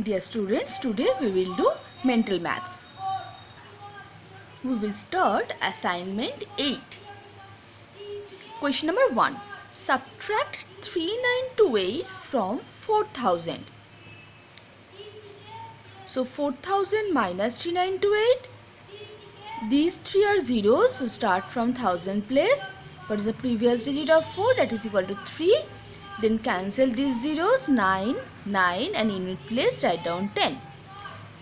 Dear students, today we will do mental maths. We will start assignment 8. Question number 1. Subtract 3928 from 4000. So 4000 minus 3928. These three are zeros, so start from 1000 place. What is the previous digit of 4? That is equal to 3. Then cancel these zeros, 9, 9 and in place write down 10.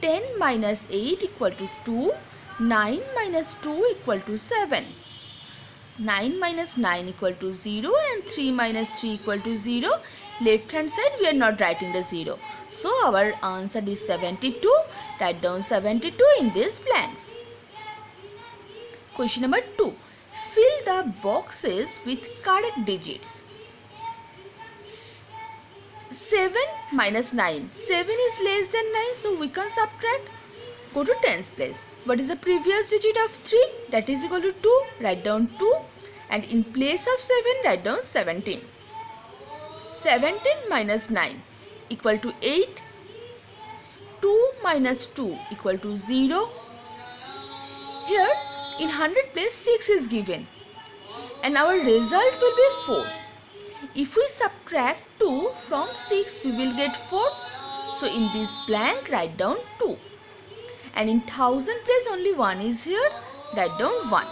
10 minus 8 equal to 2. 9 minus 2 equal to 7. 9 minus 9 equal to 0 and 3 minus 3 equal to 0. Left hand side we are not writing the 0. So our answer is 72. Write down 72 in these blanks. Question number 2. Fill the boxes with correct digits. 7 minus 9. 7 is less than 9, so we can subtract. Go to tens place. What is the previous digit of 3? That is equal to 2. Write down 2. And in place of 7, write down 17. 17 minus 9 equal to 8. 2 minus 2 equal to 0. Here in 100 place 6 is given. And our result will be 4. If we subtract 2 from 6, we will get 4. So in this blank, write down 2. And in 1000 place, only 1 is here. Write down 1.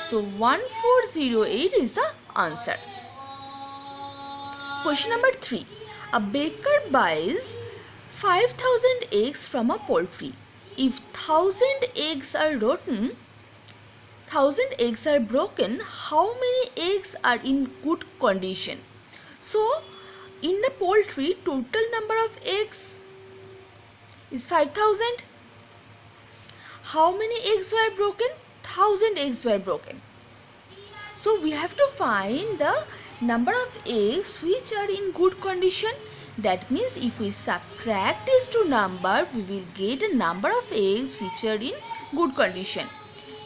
So 1408 is the answer. Question number 3. A baker buys 5000 eggs from a poultry. If 1000 eggs are rotten, 1000 eggs are broken, how many eggs are in good condition? So, in the poultry, total number of eggs is 5000. How many eggs were broken? 1000 eggs were broken. So, we have to find the number of eggs which are in good condition. That means, if we subtract these two numbers, we will get a number of eggs which are in good condition.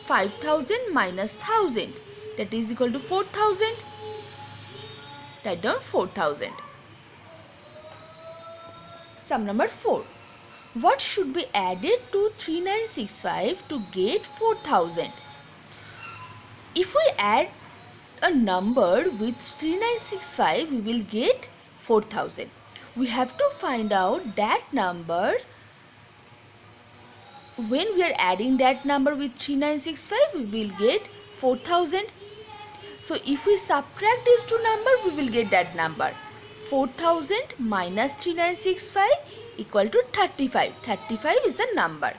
5000 minus 1000, that is equal to 4000. Write down 4000. Sum number 4. What should be added to 3965 to get 4000? If we add a number with 3965, we will get 4000. We have to find out that number. When we are adding that number with 3965, we will get 4000. So if we subtract these two numbers, we will get that number. 4000 minus 3965 equal to 35. 35 is the number.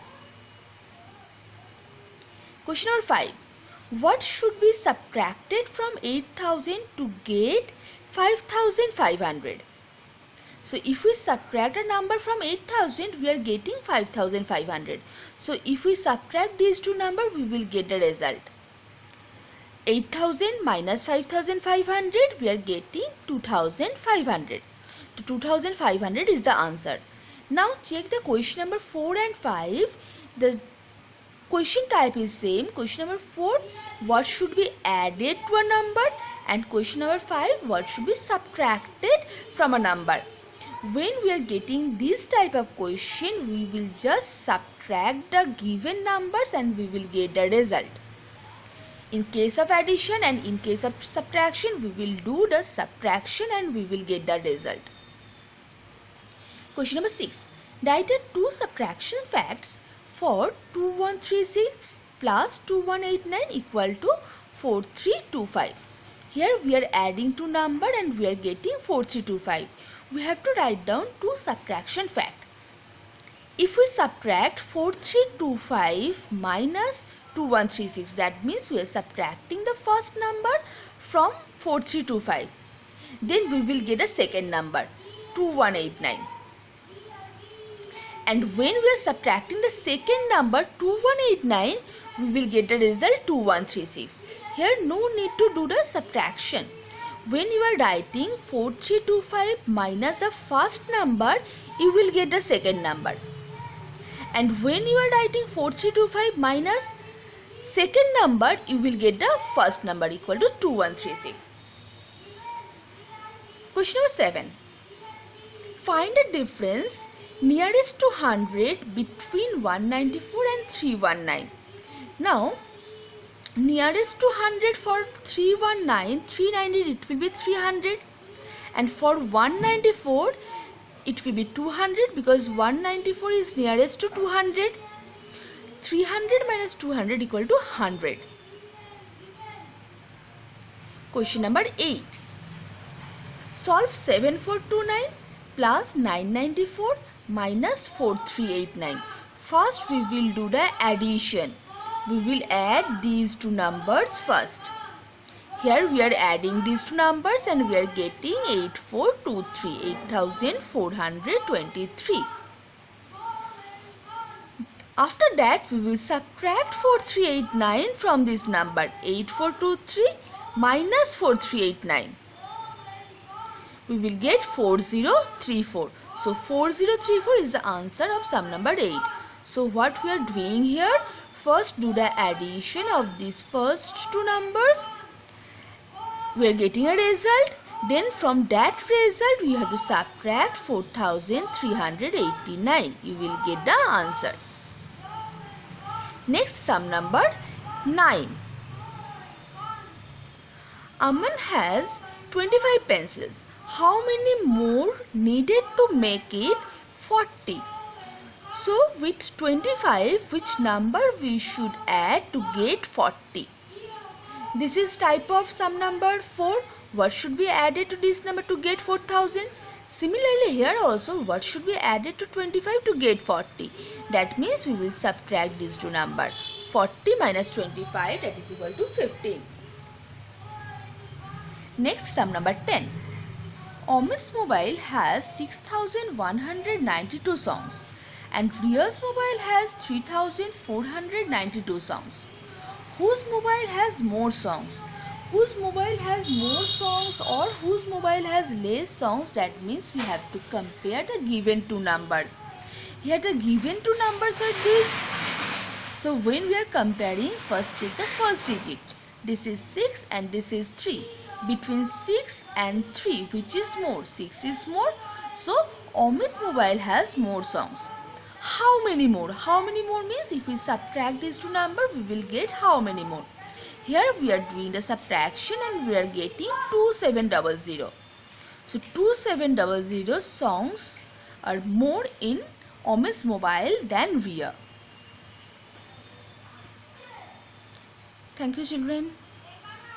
Question number 5. What should be subtracted from 8000 to get 5500? So if we subtract a number from 8000, we are getting 5500. So if we subtract these two numbers, we will get the result. 8000 minus 5500, we are getting 2500. So 2500 is the answer. Now check the question number 4 and 5. The question type is same. Question number 4, what should be added to a number? And question number 5, what should be subtracted from a number? When we are getting this type of question, we will just subtract the given numbers and we will get the result. In case of addition and in case of subtraction, we will do the subtraction and we will get the result. Question number 6. Write the two subtraction facts for 2136 plus 2189 equal to 4325. Here we are adding two numbers and we are getting 4325. We have to write down two subtraction facts. If we subtract 4325 minus 2136, that means we are subtracting the first number from 4325. Then we will get a second number, 2189. And when we are subtracting the second number, 2189, we will get the result 2136. Here no need to do the subtraction. When you are writing 4325 minus the first number, you will get the second number. And when you are writing 4325 minus second number, you will get the first number equal to 2136. Question number 7. Find the difference nearest to 100 between 194 and 319. Now nearest to 100 for 319, 390 it will be 300, and for 194 it will be 200 because 194 is nearest to 200. 300 minus 200 equal to 100. Question number 8. Solve 7429 plus 994 minus 4389. First we will do the addition. We will add these two numbers first. Here we are adding these two numbers and we are getting 8423, 8423. After that we will subtract 4389 from this number. 8423 minus 4389. We will get 4034. So 4034 is the answer of sum number 8. So what we are doing here, first do the addition of these first two numbers. We are getting a result. Then from that result we have to subtract 4389. You will get the answer. Next sum number 9. Aman has 25 pencils. How many more needed to make it 40? So with 25, which number we should add to get 40? This is type of sum number 4. What should be added to this number to get 4000? Similarly here also, what should be added to 25 to get 40? That means we will subtract these two numbers. 40 minus 25, that is equal to 15. Next sum number 10. Omis Mobile has 6192 songs and Riyaz Mobile has 3492 songs. Whose mobile has more songs? Whose mobile has more songs or whose mobile has less songs? That means we have to compare the given two numbers. Here the given two numbers are these. So when we are comparing, first take the first digit. This is 6 and this is 3. Between 6 and 3, which is more? 6 is more. So Omis Mobile has more songs. How many more? How many more means if we subtract these two numbers, we will get how many more? Here we are doing the subtraction and we are getting 2700. So 2700 songs are more in Omis Mobile than Ria. Thank you, children.